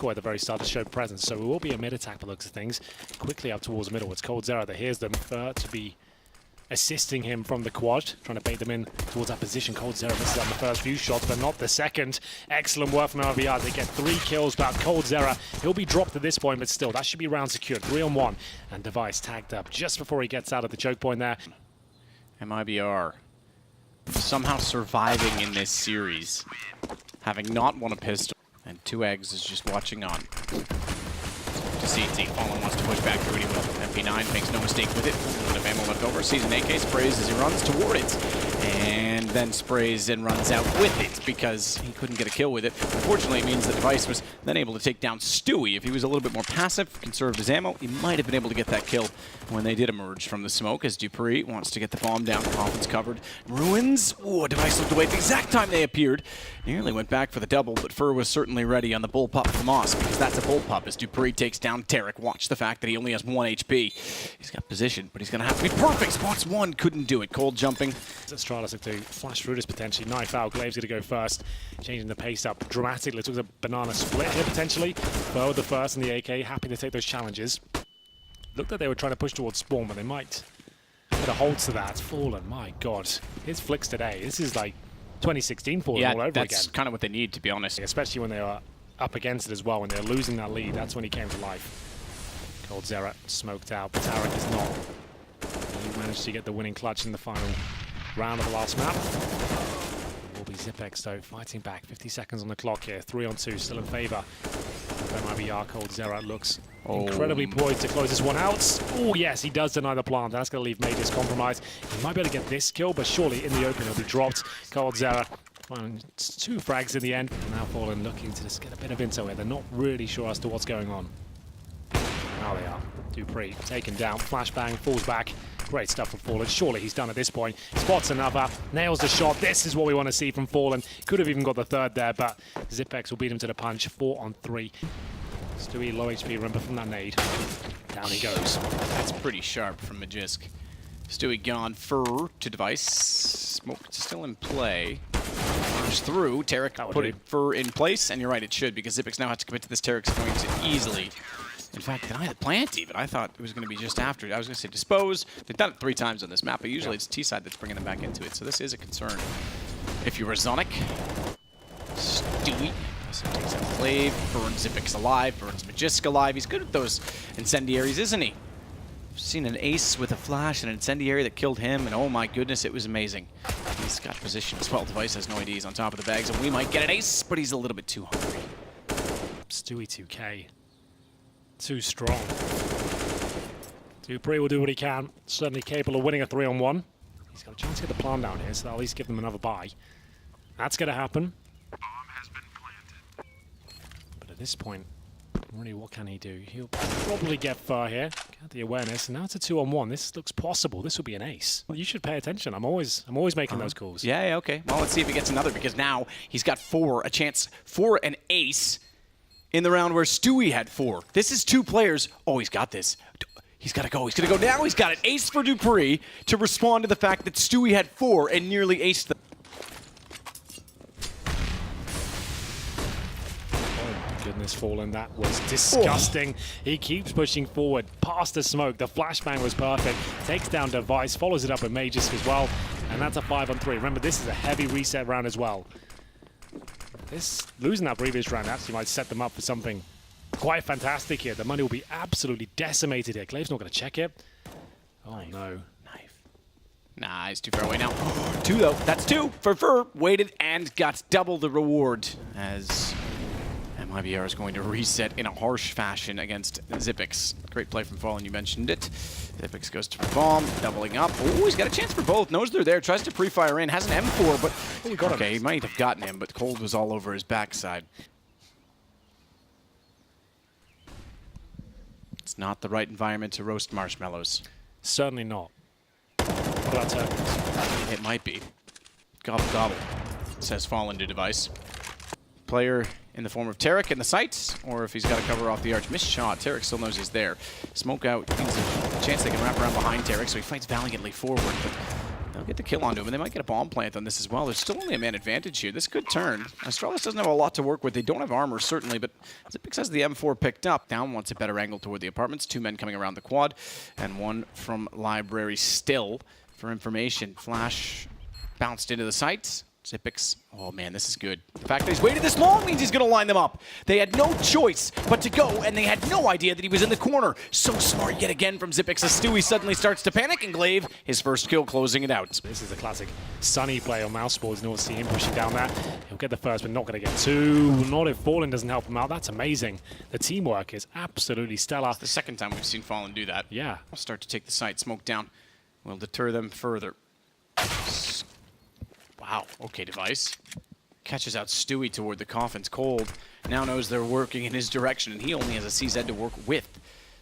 decoy at the very start to show presence. So it will be a mid-attack by the looks of things. Quickly up towards the middle. It's coldzera that hears them. To be assisting him from the quad, trying to bait them in towards that position. coldzera misses on the first few shots, but not the second. Excellent work from MIBR. They get 3 kills back. coldzera, he'll be dropped at this point, but still, that should be round secured. 3-on-1, and Device tagged up just before he gets out of the choke point there. MIBR somehow surviving in this series, having not won a pistol, and 2eggs is just watching on. To CT, Fallen wants to push back through, and he will. MP9 makes no mistake with it. A little bit of ammo left over. Sees an AK, sprays as he runs toward it, and then sprays and runs out with it because he couldn't get a kill with it. Unfortunately, it means the Device was then able to take down Stewie. If he was a little bit more passive, conserved his ammo, he might have been able to get that kill when they did emerge from the smoke, as dupreeh wants to get the bomb down. Coffin's covered. Ruins. Ooh, Device looked away at the exact time they appeared. Nearly went back for the double, but Fur was certainly ready on the bullpup from Moss, because that's a bullpup as dupreeh takes down Tarek. Watch the fact that he only has 1 HP. He's got position, but he's going to have to be perfect. Spots 1, couldn't do it. Cold jumping. Astralis look to flash through this potentially. Knife out. Glave's going to go first, changing the pace up dramatically. Took a banana split here potentially. Fur with the first and the AK, happy to take those challenges. Looked like they were trying to push towards spawn, but they might put a hold to that. Fallen, my god. His flicks today. This is like 2016 Fallen all over again. Yeah, that's kind of what they need, to be honest. Especially when they were up against it as well, when they were losing that lead. That's when he came to life. coldzera smoked out, but Tarek is not. He managed to get the winning clutch in the final round of the last map. It will be Zipex though, fighting back. 50 seconds on the clock here. 3-on-2, still in favor. MIBR. coldzera looks incredibly poised to close this one out. Oh yes, he does deny the plant. That's going to leave Majors compromised. He might be able to get this kill, but surely in the open he'll be dropped. coldzera, well, 2 frags in the end. Now Fallen looking to just get a bit of intel here. They're not really sure as to what's going on. Now they are. dupreeh taken down. Flashbang, falls back. Great stuff from Fallen. Surely he's done at this point. Spots another. Nails the shot. This is what we want to see from Fallen. Could have even got the third there, but Zipex will beat him to the punch. 4-on-3. Stewie low HP, remember, from that nade. Down he goes. That's pretty sharp from Magisk. Stewie gone. Fur to Device. Smoke still in play. Push through. Tarek put it Fur in place, and you're right, it should, because Zipex now has to commit to this. Tarek's going to easily, in fact, deny the plant even. I thought it was going to be just after it. I was going to say dispose. They've done it 3 times on this map, but usually it's T-side that's bringing them back into it, so this is a concern. If you're a Zonic, Stewie takes out Glaive, burns Zipex alive, burns Magisk alive. He's good at those incendiaries, isn't he? I've seen an ace with a flash and an incendiary that killed him, and oh my goodness, it was amazing. He's got position as well. Device has no ID. He's on top of the bags, and we might get an ace, but he's a little bit too hungry. Stewie 2K. Too strong. dupreeh will do what he can. Certainly capable of winning a 3-on-1. He's got a chance to get the plant down here, so that'll at least give them another buy. That's going to happen. But at this point, really, what can he do? He'll probably get Fur here. Got the awareness, and now it's a 2-on-1. This looks possible. This will be an ace. Well, you should pay attention. I'm always making those calls. Yeah, okay. Well, let's see if he gets another, because now he's got 4, a chance for an ace in the round where Stewie had 4. This is 2 players. Oh, he's got this. He's got to go. He's going to go now. He's got an ace for dupreeh to respond to the fact that Stewie had 4 and nearly aced them. Goodness, Fallen, that was disgusting. He keeps pushing forward past the smoke. The flashbang was perfect. Takes down Device, follows it up with Magisk as well, and that's a 5-on-3. Remember, this is a heavy reset round as well. Losing that previous round actually might set them up for something quite fantastic here. The money will be absolutely decimated here. Glave's not going to check it. Oh no. Knife. Nah, he's too far away now. 2 though. That's 2 for Fur. Waited and got double the reward as MIBR is going to reset in a harsh fashion against Zipex. Great play from Fallen, you mentioned it. Zipex goes to bomb, doubling up. Oh, he's got a chance for both. Knows they're there, tries to pre-fire in, has an M4, but okay, he might have gotten him, but Cold was all over his backside. It's not the right environment to roast marshmallows. Certainly not. What about turtles? It might be. Gobble gobble, says Fallen to Device. Player in the form of Tarek in the sights, or if he's got to cover off the arch. Missed shot. Tarek still knows he's there. Smoke out. Means a chance they can wrap around behind Tarek, so he fights valiantly forward, but They'll get the kill onto him, and they might get a bomb plant on this as well. There's still only a man advantage here. This could turn. Astralis doesn't have a lot to work with. They don't have armor, certainly, but Zipix has the M4 picked up. Down wants a better angle toward the apartments. 2 men coming around the quad, and 1 from library still for information. Flash bounced into the sights. Zipix, oh man, this is good. The fact that he's waited this long means he's going to line them up. They had no choice but to go, and they had no idea that he was in the corner. So smart yet again from Zipix as Stewie suddenly starts to panic, and Glaive, his first kill, closing it out. This is a classic Sunny play on mouse boards. You'll see him pushing down that. He'll get the first, but not going to get 2. Not if Fallen doesn't help him out. That's amazing. The teamwork is absolutely stellar. It's the second time we've seen Fallen do that. Yeah. I'll start to take the site. Smoke down will deter them further. Wow, okay, Device. Catches out Stewie toward the coffins. Cold now knows they're working in his direction, and he only has a CZ to work with.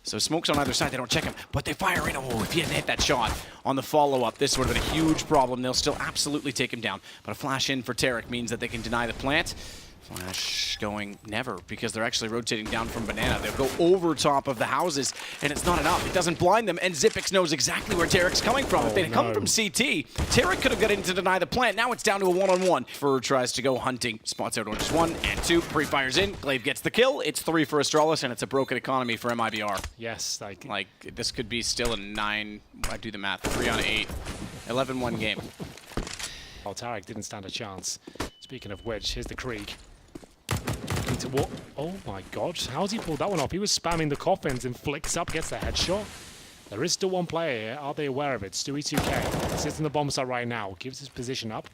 So Smoke's on either side. They don't check him, but they fire in. Oh, if he hadn't hit that shot on the follow-up, this would have been a huge problem. They'll still absolutely take him down. But a flash in for Tarek means that they can deny the plant. Flash going never, because they're actually rotating down from Banana. They'll go over top of the houses, and it's not enough. It doesn't blind them, and Zipix knows exactly where Tarek's coming from. If they'd come from CT, Tarek could have got in to deny the plant. Now it's down to a one-on-one. Fur tries to go hunting. Spots out oranges 1 and 2. Pre-fires in. Glaive gets the kill. It's 3 for Astralis, and it's a broken economy for MIBR. Yes, like this could be still a 9, I do the math, 3 on 8, 11-1 game. Oh, Tarek didn't stand a chance. Speaking of which, here's the Krieg. Oh my god, how's he pulled that one off? He was spamming the coffins and flicks up, gets the headshot. There is still one player here. Are they aware of it? Stewie 2K sits in the bomb site right now, gives his position up.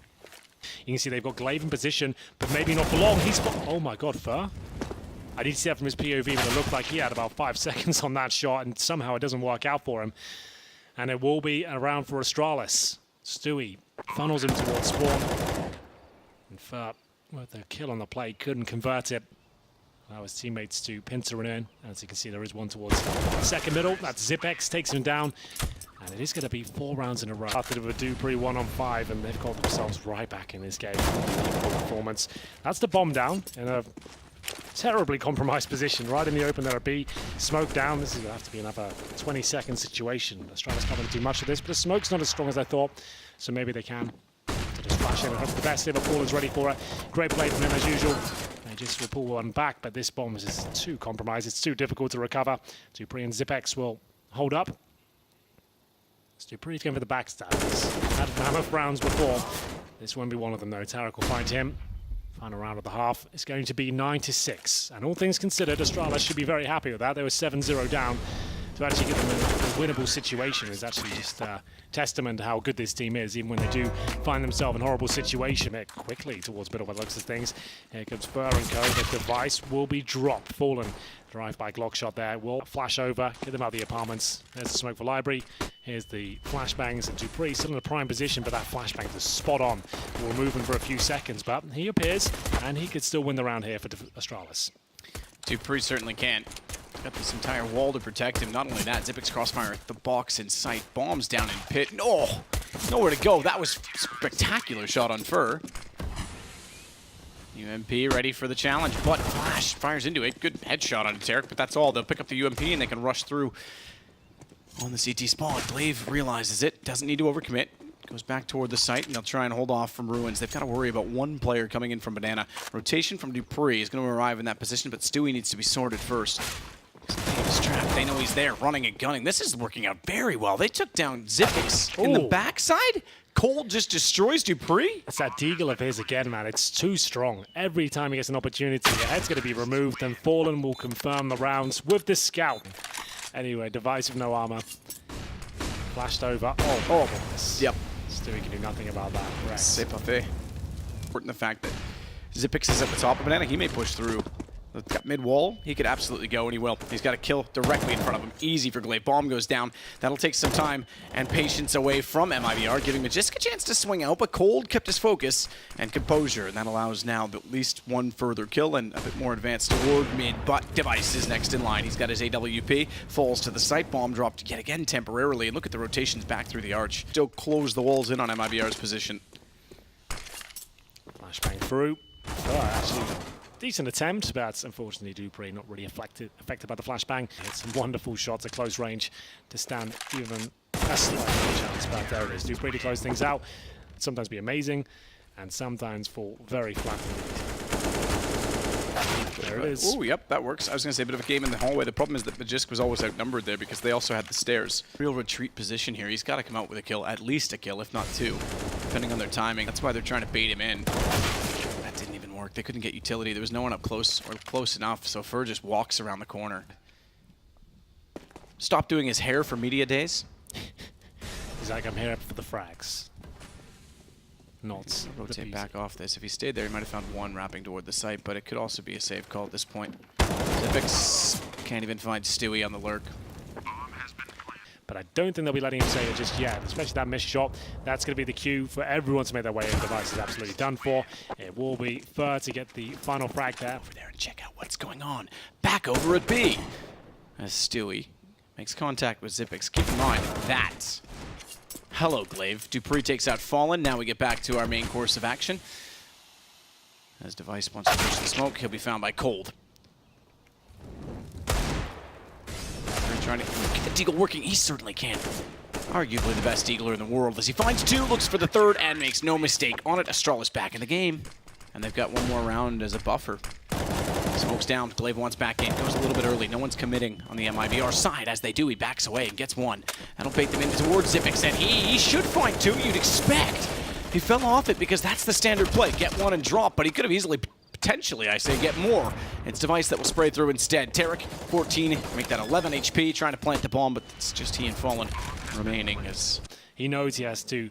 You can see they've got Glaive in position, but maybe not for long. Oh my god, Fur. I need to see that from his POV, but it looked like he had about 5 seconds on that shot, and somehow it doesn't work out for him. And it will be a round for Astralis. Stewie funnels him towards spawn. And Fur, with the kill on the play, couldn't convert it. Allow his teammates to pincer it in. As you can see, there is one towards second middle. That's Zipx, takes him down. And it is going to be 4 rounds in a row. After the Dupree 1-on-5, and they've got themselves right back in this game. Performance. That's the bomb down in a terribly compromised position. Right in the open there at B. Smoke down. This is going to have to be another 20-second situation. Astralis can't really do much of this, but the smoke's not as strong as I thought. So maybe they can. Just flash in and hope for the best. Liverpool is ready for it. Great play from him as usual. They just will pull one back, but this bomb is just too compromised. It's too difficult to recover. Dupree and Zipx will hold up. Dupree's going for the backstab. He's had mammoth rounds before. This won't be one of them though. Tarek will find him. Final round of the half is going to be 9-6. And all things considered, Astralis should be very happy with that. They were 7-0 down. To actually give them a winnable situation is actually just testament to how good this team is, even when they do find themselves in a horrible situation. Quickly towards middle by the looks of things. Here comes Fur and Co. The device will be dropped. Fallen. Drive-by Glock shot there. Will flash over, get them out of the apartments. There's the smoke for library. Here's the flashbangs, and Dupree still in a prime position, but that flashbang is spot on. We'll move him for a few seconds, but he appears, and he could still win the round here for Astralis. Dupree certainly can. Got this entire wall to protect him. Not only that, Zipix crossfire at the box in sight. Bombs down in pit. No! Nowhere to go. That was a spectacular shot on Fur. UMP ready for the challenge, but Flash fires into it. Good headshot on Tarek, but that's all. They'll pick up the UMP and they can rush through on the CT spawn. Glaive realizes it. Doesn't need to overcommit. Goes back toward the site, and they'll try and hold off from Ruins. They've got to worry about one player coming in from Banana. Rotation from Dupree is going to arrive in that position, but Stewie needs to be sorted first. He's trapped. They know he's there, running and gunning. This is working out very well. They took down Zipix in the backside. Cold just destroys Dupree. It's that deagle of his again, man. It's too strong. Every time he gets an opportunity, the head's going to be removed, and Fallen will confirm the rounds with the scout. Anyway, device with no armor. Flashed over. Oh, horrible. Yep. Stewie can do nothing about that. Correct. C'est parfait. Important the fact that Zipix is at the top of Banana. He may push through. Got mid-wall, he could absolutely go, and he will. He's got a kill directly in front of him. Easy for Glaive. Bomb goes down. That'll take some time and patience away from MIBR, giving him just a chance to swing out, but Cold kept his focus and composure, and that allows now at least one further kill and a bit more advanced toward mid, but Device is next in line. He's got his AWP, falls to the site. Bomb dropped yet again temporarily, and look at the rotations back through the arch. Still close the walls in on MIBR's position. Flashbang through. Oh, actually... decent attempt, but unfortunately Dupree not really affected by the flashbang. Hit some wonderful shots at close range to stand even a slight chance, but there it is. Dupree to close things out. Sometimes be amazing, and sometimes fall very flat indeed. There it is. Oh, yep, that works. I was going to say a bit of a game in the hallway. The problem is that Magisk was always outnumbered there because they also had the stairs. Real retreat position here. He's got to come out with a kill, at least a kill, if not two, depending on their timing. That's why they're trying to bait him in. That didn't even work. They couldn't get utility. There was no one up close or close enough, so Fur just walks around the corner. Stop doing his hair for media days. He's like, I'm here for the frags. Not rotate back off this. If he stayed there, he might have found one wrapping toward the site, but it could also be a safe call at this point. Zipix can't even find Stewie on the lurk. But I don't think they'll be letting him say it just yet, especially that missed shot. That's going to be the cue for everyone to make their way in. Device is absolutely done for. It will be Fur to get the final frag there. Over there and check out what's going on. Back over at B. As Stewie makes contact with Zipix. Keep in mind that. Hello, Glaive. Dupree takes out Fallen. Now we get back to our main course of action. As Device wants to push the smoke, he'll be found by Cold. Trying to get Deagle working. He certainly can. Arguably the best Deagler in the world as he finds two, looks for the third, and makes no mistake on it. Astralis back in the game. And they've got one more round as a buffer. Smokes down. Glaive wants back in. Goes a little bit early. No one's committing on the MIBR side. As they do, he backs away and gets one. That'll bait them in towards Zipix, and he should find two, you'd expect. He fell off it because that's the standard play. Get one and drop, but he could have easily, potentially, I say, get more. It's Device that will spray through instead. Tarek, 14, make that 11 HP, trying to plant the bomb, but it's just he and Fallen remaining as... He knows he has to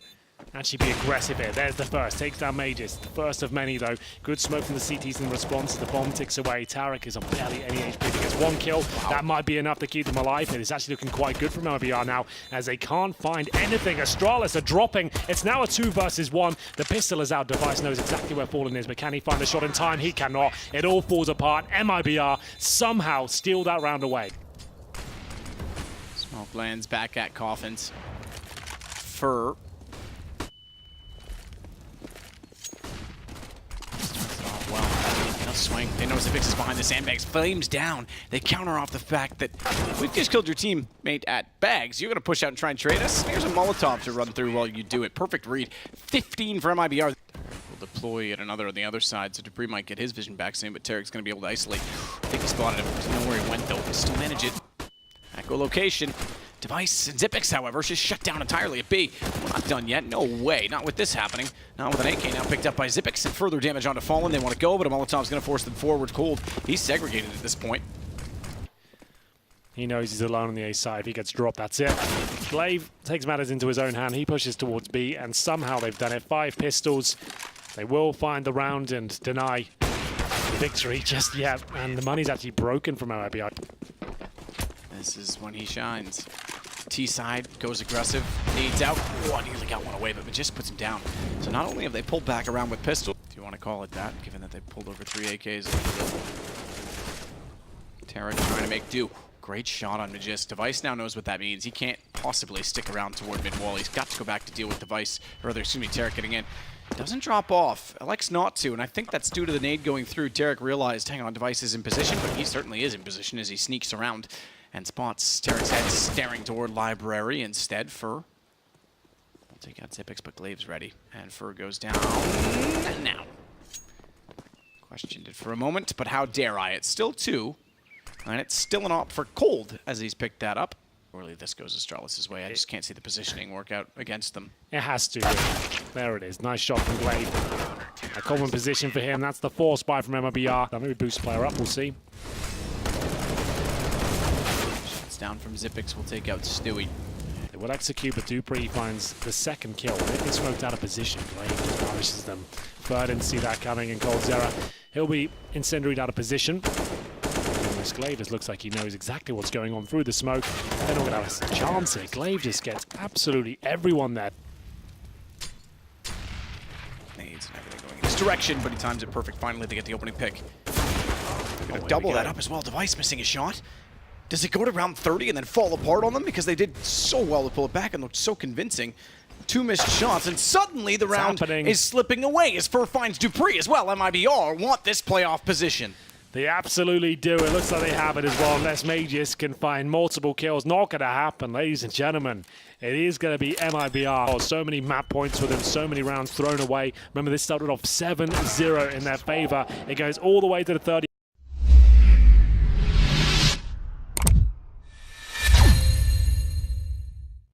actually be aggressive here. There's the first. Takes down Mages. The first of many, though. Good smoke from the CTs in response. The bomb ticks away. Tarek is on barely any HP. He gets one kill. Wow. That might be enough to keep them alive. It is actually looking quite good from MIBR now, as they can't find anything. Astralis are dropping. It's now a 2 versus 1. The pistol is out. Device knows exactly where Fallen is, but can he find the shot in time? He cannot. It all falls apart. MIBR somehow steal that round away. Smoke lands back at Coffins. Fur. Swing. They know Zipix is behind the sandbags. Flames down. They counter off the fact that we've just killed your teammate at bags. You're going to push out and try and trade us? Here's a Molotov to run through while you do it. Perfect read. 15 for MIBR. We'll deploy at another on the other side, so Dupree might get his vision back soon, but Tarek's going to be able to isolate. I think he spotted him. Doesn't know where he went, though. Still manage it. Echolocation. Device and Zipix, however, just shut down entirely at B. We're not done yet. No way. Not with this happening. Not with an AK now picked up by Zipix and further damage onto Fallen. They want to go, but a Molotov's going to force them forward. Cold. He's segregated at this point. He knows he's alone on the A side. If he gets dropped, that's it. Glaive takes matters into his own hand. He pushes towards B, and somehow they've done it. 5 pistols. They will find the round and deny victory just yet. And the money's actually broken from MIBR. This is when he shines. T side goes aggressive, needs out. Oh, nearly got one away, but Magisk puts him down. So not only have they pulled back around with pistol, if you want to call it that, given that they pulled over 3 AKs. Tarek trying to make do. Great shot on Magisk. Device now knows what that means. He can't possibly stick around toward mid-wall. He's got to go back to deal with Device, or rather, excuse me, Tarek getting in. Doesn't drop off. Elects not to, and I think that's due to the nade going through. Tarek realized, hang on, Device is in position, but he certainly is in position as he sneaks around and spots Tarek's head staring toward Library instead. Fur will take out Zipix, but Glaive's ready. And Fur goes down now. Questioned it for a moment, but how dare I? It's still 2, and it's still an op for Cold as he's picked that up. Really, this goes Astralis' way. I just can't see the positioning work out against them. It has to. There it is. Nice shot from Glaive. A common position for him. That's the 4 spy from MIBR. That maybe boost player up. We'll see. Down from Zipix will take out Stewie. They will execute, but Dupree finds the second kill. They've been smoked out of position. Glaive just vanishes them. Fur didn't see that coming, and Cold Zera, he'll be incendiaried out of position. Glaive just looks like he knows exactly what's going on through the smoke. They're not going to have a chance here. Glaive just gets absolutely everyone there. Nades and everything going in this direction, but he times it perfect. Finally, they get the opening pick. They're going to double that up as well. Device missing a shot. Does it go to round 30 and then fall apart on them? Because they did so well to pull it back and looked so convincing. 2 missed shots, and suddenly the round is slipping away as Fur finds Dupree as well. MIBR want this playoff position. They absolutely do. It looks like they have it as well. Unless Magus can find multiple kills. Not going to happen, ladies and gentlemen. It is going to be MIBR. Oh, so many map points for them. So many rounds thrown away. Remember, this started off 7-0 in their favor. It goes all the way to the 30.